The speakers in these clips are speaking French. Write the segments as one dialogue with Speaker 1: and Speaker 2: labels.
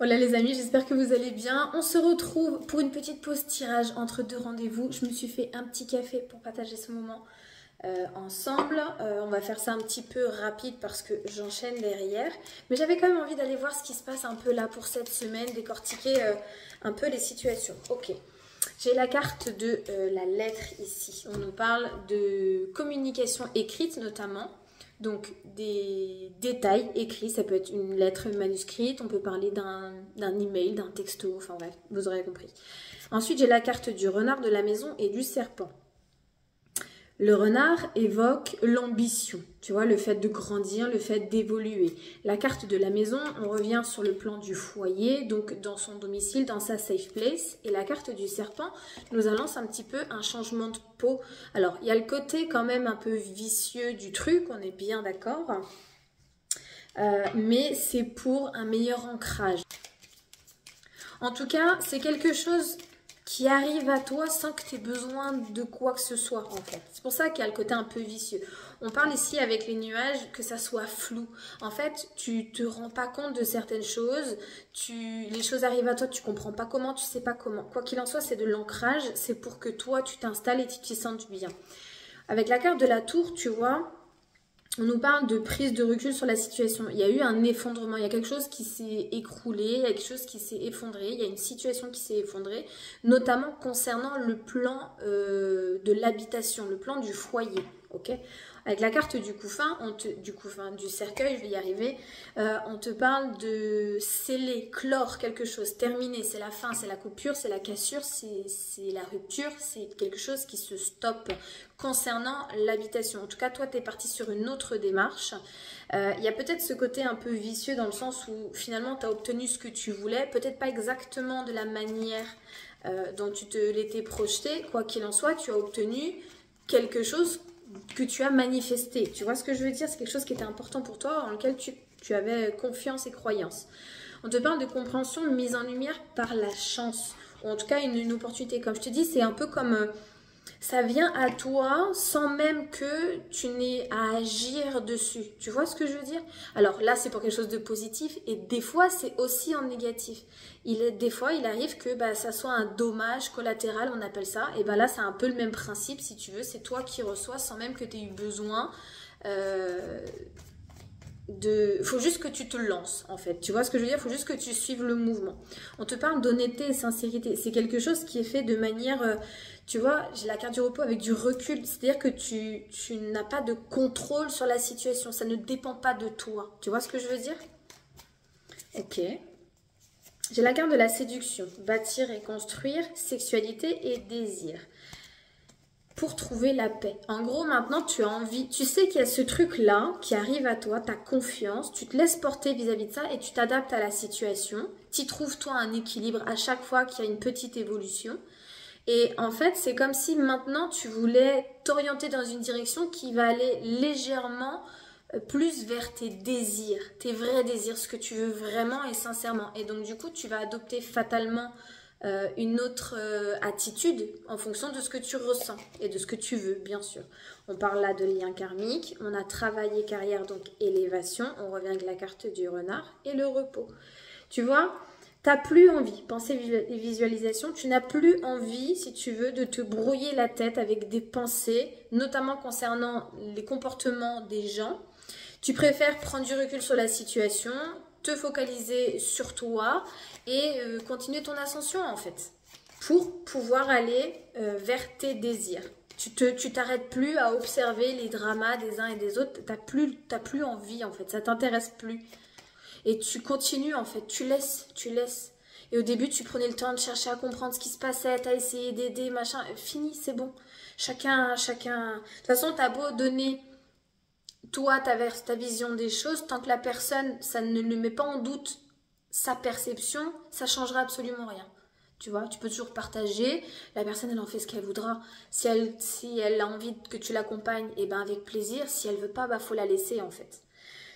Speaker 1: Voilà les amis, j'espère que vous allez bien. On se retrouve pour une petite pause tirage entre deux rendez-vous. Je me suis fait un petit café pour partager ce moment ensemble. On va faire ça un petit peu rapide parce que j'enchaîne derrière. Mais j'avais quand même envie d'aller voir ce qui se passe un peu là pour cette semaine, décortiquer un peu les situations. Ok, j'ai la carte de la lettre ici. On nous parle de communication écrite notamment. Donc des détails écrits, ça peut être une lettre manuscrite, on peut parler d'un email, d'un texto, enfin bref, vous aurez compris. Ensuite, j'ai la carte du renard de la maison et du serpent. Le renard évoque l'ambition, tu vois, le fait de grandir, le fait d'évoluer. La carte de la maison, on revient sur le plan du foyer, donc dans son domicile, dans sa safe place. Et la carte du serpent nous annonce un petit peu un changement de peau. Alors, il y a le côté quand même un peu vicieux du truc, on est bien d'accord. Mais c'est pour un meilleur ancrage. En tout cas, c'est quelque chose qui arrive à toi sans que tu aies besoin de quoi que ce soit en fait. C'est pour ça qu'il y a le côté un peu vicieux. On parle ici avec les nuages que ça soit flou. En fait, tu te rends pas compte de certaines choses, les choses arrivent à toi, tu comprends pas comment, tu sais pas comment. Quoi qu'il en soit, c'est de l'ancrage, c'est pour que toi tu t'installes et tu t'y sentes bien. Avec la carte de la tour, tu vois, on nous parle de prise de recul sur la situation. Il y a eu un effondrement, il y a quelque chose qui s'est écroulé, il y a quelque chose qui s'est effondré, il y a une situation qui s'est effondrée, notamment concernant le plan de l'habitation, le plan du foyer. Ok, avec la carte du couffin, du cercueil, je vais y arriver, on te parle de sceller, clore quelque chose, terminer, c'est la fin, c'est la coupure, c'est la cassure, c'est la rupture, c'est quelque chose qui se stoppe concernant l'habitation. En tout cas, toi, tu es parti sur une autre démarche. Il y a peut-être ce côté un peu vicieux dans le sens où finalement, tu as obtenu ce que tu voulais, peut-être pas exactement de la manière dont tu te l'étais projeté. Quoi qu'il en soit, tu as obtenu quelque chose que tu as manifesté. Tu vois ce que je veux dire? C'est quelque chose qui était important pour toi, en lequel tu avais confiance et croyance. On te parle de compréhension mise en lumière par la chance, ou en tout cas une opportunité. Comme je te dis, c'est un peu comme ça vient à toi sans même que tu n'aies à agir dessus. Tu vois ce que je veux dire? Alors là, c'est pour quelque chose de positif et des fois, c'est aussi en négatif. Des fois, il arrive que ça soit un dommage collatéral, on appelle ça. Et là, c'est un peu le même principe, si tu veux. C'est toi qui reçois sans même que tu aies eu besoin faut juste que tu te lances en fait, tu vois ce que je veux dire, faut juste que tu suives le mouvement. On te parle d'honnêteté et sincérité, c'est quelque chose qui est fait de manière, tu vois, j'ai la carte du repos avec du recul, c'est-à-dire que tu n'as pas de contrôle sur la situation, ça ne dépend pas de toi, tu vois ce que je veux dire? Ok. J'ai la carte de la séduction, bâtir et construire, sexualité et désir. Pour trouver la paix. En gros, maintenant, tu as envie, tu sais qu'il y a ce truc-là qui arrive à toi, tu as confiance, tu te laisses porter vis-à-vis de ça et tu t'adaptes à la situation. Tu trouves toi un équilibre à chaque fois qu'il y a une petite évolution. Et en fait, c'est comme si maintenant, tu voulais t'orienter dans une direction qui va aller légèrement plus vers tes désirs, tes vrais désirs, ce que tu veux vraiment et sincèrement. Et donc, du coup, tu vas adopter fatalement une autre attitude en fonction de ce que tu ressens et de ce que tu veux, bien sûr. On parle là de lien karmique, on a travaillé carrière, donc élévation, on revient avec la carte du renard et le repos. Tu vois, tu n'as plus envie, pensée et visualisation, tu n'as plus envie, si tu veux, de te brouiller la tête avec des pensées, notamment concernant les comportements des gens. Tu préfères prendre du recul sur la situation, te focaliser sur toi et continuer ton ascension en fait pour pouvoir aller vers tes désirs. Tu t'arrêtes plus à observer les dramas des uns et des autres, t'as plus envie en fait, ça t'intéresse plus. Et tu continues en fait, tu laisses. Et au début, tu prenais le temps de chercher à comprendre ce qui se passait, t'as essayé d'aider, machin, fini, c'est bon. Chacun. De toute façon, t'as beau donner toi, ta vision des choses, tant que la personne, ça ne le met pas en doute sa perception, ça changera absolument rien. Tu vois, tu peux toujours partager, la personne elle en fait ce qu'elle voudra. Si elle a envie que tu l'accompagnes, et avec plaisir. Si elle veut pas, faut la laisser en fait.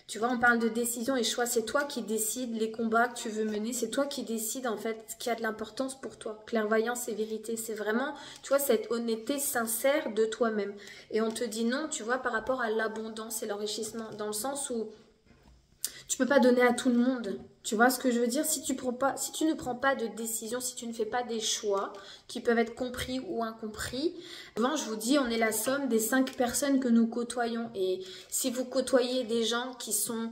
Speaker 1: Tu vois, on parle de décision et choix, c'est toi qui décides les combats que tu veux mener, c'est toi qui décides en fait ce qui a de l'importance pour toi. Clairvoyance et vérité, c'est vraiment, tu vois, cette honnêteté sincère de toi-même. Et on te dit non, tu vois, par rapport à l'abondance et l'enrichissement, dans le sens où tu peux pas donner à tout le monde. Tu vois ce que je veux dire? Si tu ne prends pas de décision, si tu ne fais pas des choix qui peuvent être compris ou incompris, souvent je vous dis, on est la somme des 5 personnes que nous côtoyons. Et si vous côtoyez des gens qui sont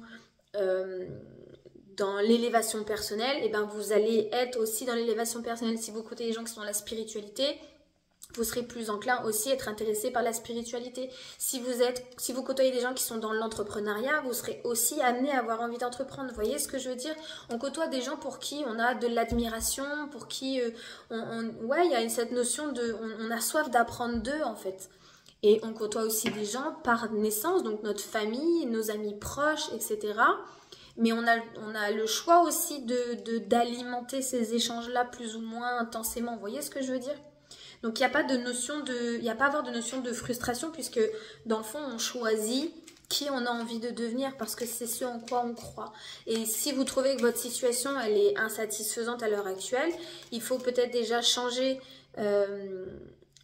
Speaker 1: dans l'élévation personnelle, et ben vous allez être aussi dans l'élévation personnelle. Si vous côtoyez des gens qui sont dans la spiritualité, vous serez plus enclin aussi à être intéressé par la spiritualité. Si vous côtoyez des gens qui sont dans l'entrepreneuriat, vous serez aussi amené à avoir envie d'entreprendre. Vous voyez ce que je veux dire? On côtoie des gens pour qui on a de l'admiration, pour qui ouais, il y a cette notion de on a soif d'apprendre d'eux en fait. Et on côtoie aussi des gens par naissance, donc notre famille, nos amis proches, etc. Mais on a le choix aussi d'alimenter ces échanges-là plus ou moins intensément. Vous voyez ce que je veux dire? Donc, il n'y a pas à avoir de notion de frustration puisque, dans le fond, on choisit qui on a envie de devenir parce que c'est ce en quoi on croit. Et si vous trouvez que votre situation, elle est insatisfaisante à l'heure actuelle, il faut peut-être déjà changer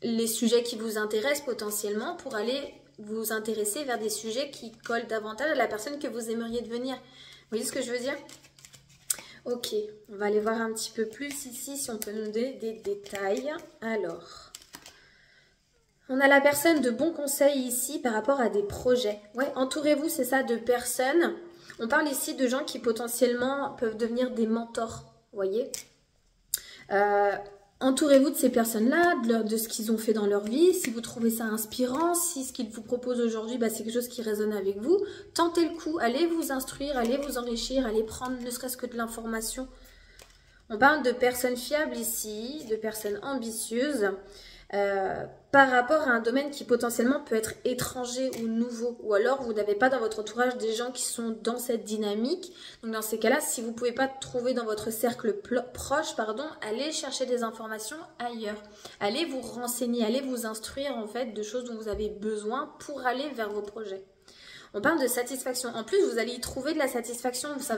Speaker 1: les sujets qui vous intéressent potentiellement pour aller vous intéresser vers des sujets qui collent davantage à la personne que vous aimeriez devenir. Vous voyez ce que je veux dire ? Ok, on va aller voir un petit peu plus ici, si on peut nous donner des détails. Alors, on a la personne de bons conseils ici par rapport à des projets. Ouais, entourez-vous, c'est ça, de personnes. On parle ici de gens qui potentiellement peuvent devenir des mentors, vous voyez. Entourez-vous de ces personnes-là, de ce qu'ils ont fait dans leur vie. Si vous trouvez ça inspirant, si ce qu'ils vous proposent aujourd'hui, bah, c'est quelque chose qui résonne avec vous, tentez le coup, allez vous instruire, allez vous enrichir, allez prendre ne serait-ce que de l'information. On parle de personnes fiables ici, de personnes ambitieuses, par rapport à un domaine qui potentiellement peut être étranger ou nouveau. Ou alors, vous n'avez pas dans votre entourage des gens qui sont dans cette dynamique. Donc, dans ces cas-là, si vous ne pouvez pas trouver dans votre cercle proche, allez chercher des informations ailleurs. Allez vous renseigner, allez vous instruire en fait de choses dont vous avez besoin pour aller vers vos projets. On parle de satisfaction. En plus, vous allez y trouver de la satisfaction. Ça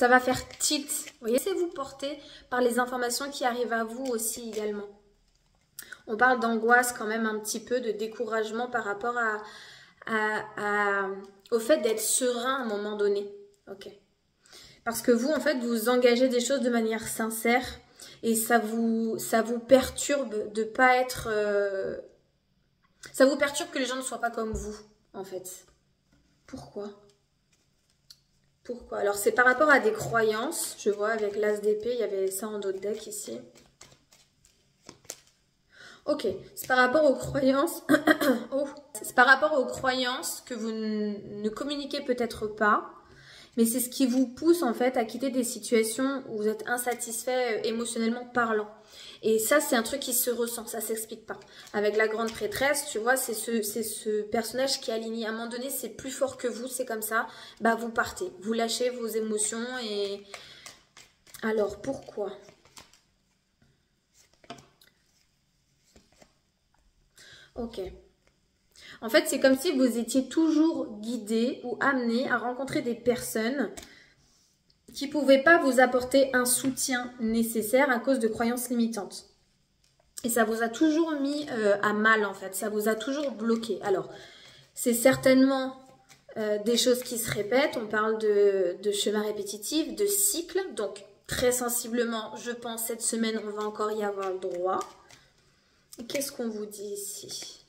Speaker 1: va faire tilt. Vous voyez, laissez-vous porter par les informations qui arrivent à vous aussi également. On parle d'angoisse quand même un petit peu, de découragement par rapport au fait d'être serein à un moment donné. Ok. Parce que vous, en fait, vous engagez des choses de manière sincère et ça vous perturbe de pas être... ça vous perturbe que les gens ne soient pas comme vous, en fait. Pourquoi ? Pourquoi ? Alors, c'est par rapport à des croyances. Je vois avec l'as d'épée, il y avait ça en dos de deck ici. Ok, c'est par rapport aux croyances. Oh. C'est par rapport aux croyances que vous ne communiquez peut-être pas, mais c'est ce qui vous pousse en fait à quitter des situations où vous êtes insatisfait émotionnellement parlant. Et ça, c'est un truc qui se ressent, ça s'explique pas. Avec la grande prêtresse, tu vois, c'est ce personnage qui est aligné. À un moment donné, c'est plus fort que vous, c'est comme ça. Bah, vous partez, vous lâchez vos émotions et... Alors, pourquoi ? Ok. En fait, c'est comme si vous étiez toujours guidé ou amené à rencontrer des personnes qui ne pouvaient pas vous apporter un soutien nécessaire à cause de croyances limitantes. Et ça vous a toujours mis à mal, en fait. Ça vous a toujours bloqué. Alors, c'est certainement des choses qui se répètent. On parle de schéma répétitif, de cycle. Donc, très sensiblement, je pense, cette semaine, on va encore y avoir le droit. Qu'est-ce qu'on vous dit ici ?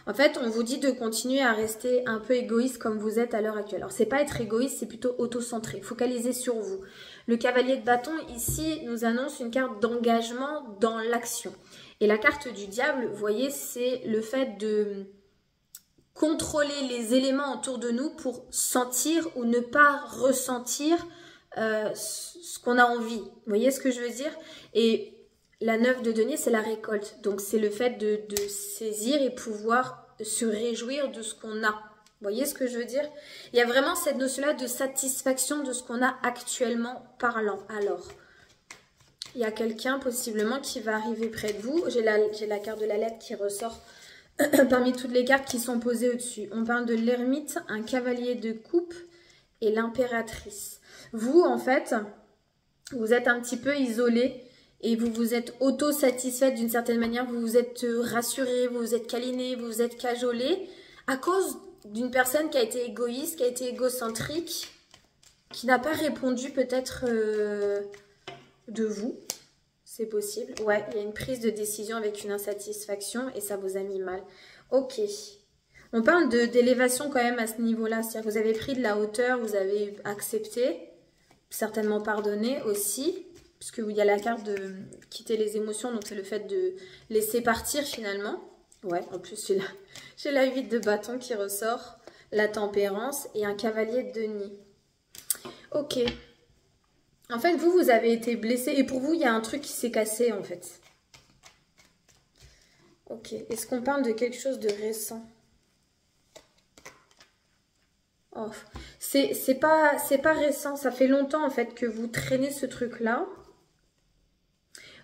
Speaker 1: En fait, on vous dit de continuer à rester un peu égoïste comme vous êtes à l'heure actuelle. Alors, c'est pas être égoïste, c'est plutôt auto-centré. Focalisez sur vous. Le cavalier de bâton, ici, nous annonce une carte d'engagement dans l'action. Et la carte du diable, vous voyez, c'est le fait de contrôler les éléments autour de nous pour sentir ou ne pas ressentir ce qu'on a envie. Vous voyez ce que je veux dire ? Et la 9 de denier, c'est la récolte. Donc, c'est le fait de saisir et pouvoir se réjouir de ce qu'on a. Vous voyez ce que je veux dire? Il y a vraiment cette notion-là de satisfaction de ce qu'on a actuellement parlant. Alors, il y a quelqu'un possiblement qui va arriver près de vous. J'ai la carte de la lettre qui ressort parmi toutes les cartes qui sont posées au-dessus. On parle de l'ermite, un cavalier de coupe et l'impératrice. Vous, en fait, vous êtes un petit peu isolé. Et vous vous êtes auto-satisfaite d'une certaine manière, vous vous êtes rassuré, vous vous êtes câliné, vous vous êtes cajolé à cause d'une personne qui a été égoïste, qui a été égocentrique qui n'a pas répondu peut-être de vous. C'est possible. Ouais, il y a une prise de décision avec une insatisfaction et ça vous a mis mal. Ok. On parle d'élévation quand même à ce niveau-là. C'est-à-dire que vous avez pris de la hauteur, vous avez accepté, certainement pardonné aussi. Puisqu'il y a la carte de quitter les émotions, donc c'est le fait de laisser partir finalement. Ouais, en plus j'ai la 8 de bâton qui ressort, la tempérance et un cavalier de denier. Ok. En fait, vous avez été blessé et pour vous, il y a un truc qui s'est cassé en fait. Ok. Est-ce qu'on parle de quelque chose de récent? Oh. C'est pas récent, ça fait longtemps en fait que vous traînez ce truc-là.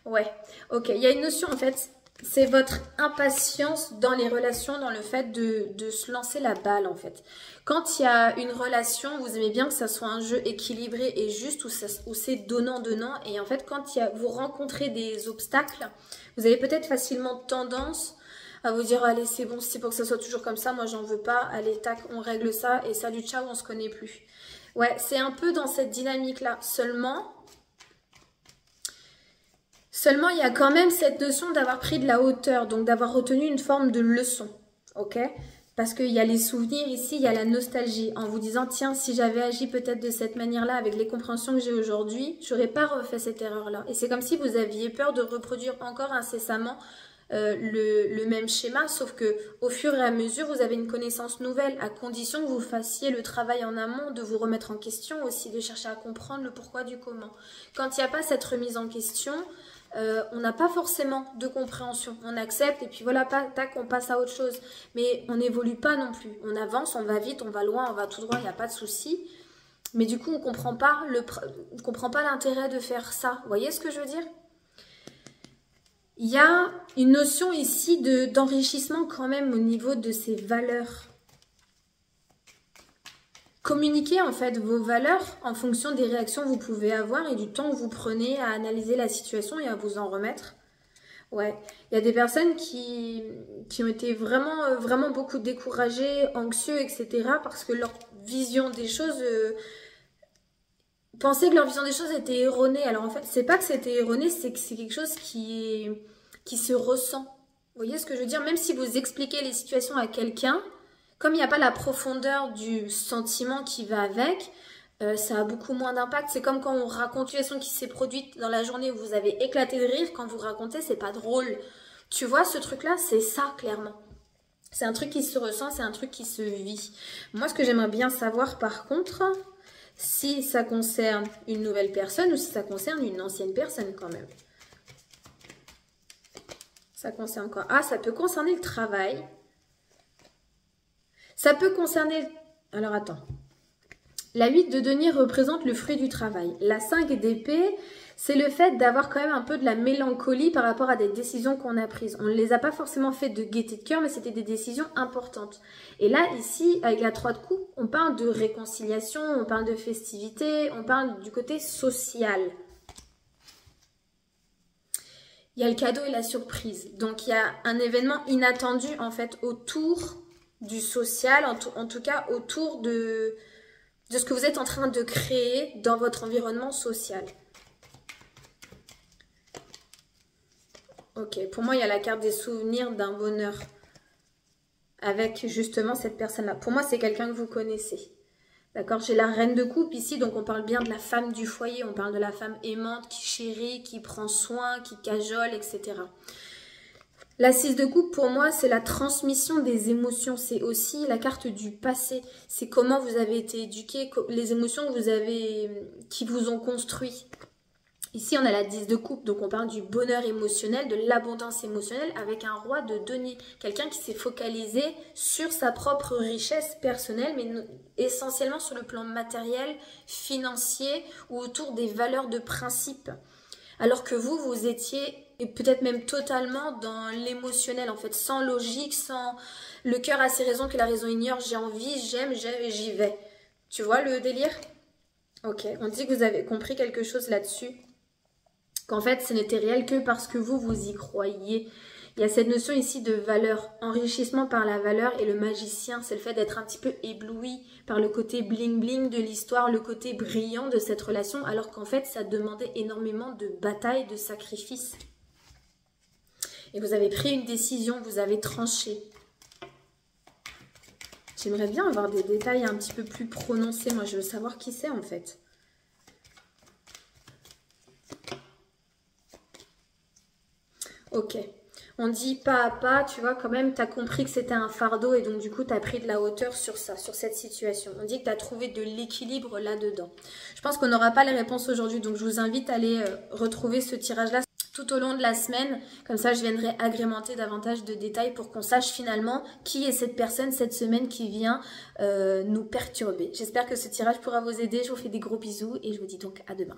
Speaker 1: Ouais, ok. Il y a une notion en fait, c'est votre impatience dans les relations, dans le fait de se lancer la balle en fait. Quand il y a une relation, vous aimez bien que ça soit un jeu équilibré et juste où c'est donnant-donnant. Et en fait, quand vous rencontrez des obstacles, vous avez peut-être facilement tendance à vous dire allez c'est bon, si pour que ça soit toujours comme ça, moi j'en veux pas, allez tac, on règle ça et salut ciao, on se connaît plus. Ouais, c'est un peu dans cette dynamique-là. Seulement, il y a quand même cette notion d'avoir pris de la hauteur, donc d'avoir retenu une forme de leçon, ok? Parce qu'il y a les souvenirs ici, il y a la nostalgie, en vous disant, tiens, si j'avais agi peut-être de cette manière-là, avec les compréhensions que j'ai aujourd'hui, j'aurais pas refait cette erreur-là. Et c'est comme si vous aviez peur de reproduire encore incessamment le même schéma, sauf que au fur et à mesure, vous avez une connaissance nouvelle, à condition que vous fassiez le travail en amont, de vous remettre en question aussi, de chercher à comprendre le pourquoi du comment. Quand il n'y a pas cette remise en question, on n'a pas forcément de compréhension. On accepte et puis voilà, tac, on passe à autre chose. Mais on n'évolue pas non plus. On avance, on va vite, on va loin, on va tout droit, il n'y a pas de souci. Mais du coup, on ne comprend pas l'intérêt de faire ça. Vous voyez ce que je veux dire? Il y a une notion ici d'enrichissement quand même au niveau de ces valeurs. Communiquez en fait vos valeurs en fonction des réactions que vous pouvez avoir et du temps que vous prenez à analyser la situation et à vous en remettre. Ouais, il y a des personnes qui ont été vraiment beaucoup découragées, anxieux, etc. parce que leur vision des choses... pensaient que leur vision des choses était erronée. Alors en fait, c'est pas que c'était erroné, c'est que c'est quelque chose qui se ressent. Vous voyez ce que je veux dire? Même si vous expliquez les situations à quelqu'un, comme il n'y a pas la profondeur du sentiment qui va avec, ça a beaucoup moins d'impact. C'est comme quand on raconte une situation qui s'est produite dans la journée où vous avez éclaté de rire, quand vous racontez, c'est pas drôle. Tu vois, ce truc-là, c'est ça, clairement. C'est un truc qui se ressent, c'est un truc qui se vit. Moi, ce que j'aimerais bien savoir, par contre, si ça concerne une nouvelle personne ou si ça concerne une ancienne personne, quand même. Ça concerne quoi? Ah, ça peut concerner le travail. Ça peut concerner... Alors, attends. La 8 de denier représente le fruit du travail. La 5 d'épée, c'est le fait d'avoir quand même un peu de la mélancolie par rapport à des décisions qu'on a prises. On ne les a pas forcément faites de gaieté de cœur, mais c'était des décisions importantes. Et là, ici, avec la 3 de coupe, on parle de réconciliation, on parle de festivité, on parle du côté social. Il y a le cadeau et la surprise. Donc, il y a un événement inattendu, en fait, autour du social, en tout cas autour de ce que vous êtes en train de créer dans votre environnement social. Ok, pour moi, il y a la carte des souvenirs d'un bonheur avec justement cette personne-là. Pour moi, c'est quelqu'un que vous connaissez. D'accord? J'ai la reine de coupe ici, donc on parle bien de la femme du foyer, on parle de la femme aimante qui chérit, qui prend soin, qui cajole, etc. La 6 de coupe, pour moi, c'est la transmission des émotions. C'est aussi la carte du passé. C'est comment vous avez été éduqué, les émotions qui vous ont construit. Ici, on a la 10 de coupe, donc on parle du bonheur émotionnel, de l'abondance émotionnelle avec un roi de denier. Quelqu'un qui s'est focalisé sur sa propre richesse personnelle, mais essentiellement sur le plan matériel, financier ou autour des valeurs de principe. Alors que vous étiez... et peut-être même totalement dans l'émotionnel, en fait, sans logique, sans le cœur a ses raisons que la raison ignore, j'ai envie, j'aime, j'y vais. Tu vois le délire? Ok, on dit que vous avez compris quelque chose là-dessus, qu'en fait, ce n'était réel que parce que vous y croyez. Il y a cette notion ici de valeur, enrichissement par la valeur, et le magicien, c'est le fait d'être un petit peu ébloui par le côté bling bling de l'histoire, le côté brillant de cette relation, alors qu'en fait ça demandait énormément de bataille, de sacrifice. Et vous avez pris une décision, vous avez tranché. J'aimerais bien avoir des détails un petit peu plus prononcés, moi je veux savoir qui c'est en fait. Ok. On dit pas à pas, tu vois, quand même, tu as compris que c'était un fardeau et donc du coup, tu as pris de la hauteur sur ça, sur cette situation. On dit que tu as trouvé de l'équilibre là-dedans. Je pense qu'on n'aura pas les réponses aujourd'hui, donc je vous invite à aller retrouver ce tirage-là tout au long de la semaine. Comme ça, je viendrai agrémenter davantage de détails pour qu'on sache finalement qui est cette personne cette semaine qui vient nous perturber. J'espère que ce tirage pourra vous aider. Je vous fais des gros bisous et je vous dis donc à demain.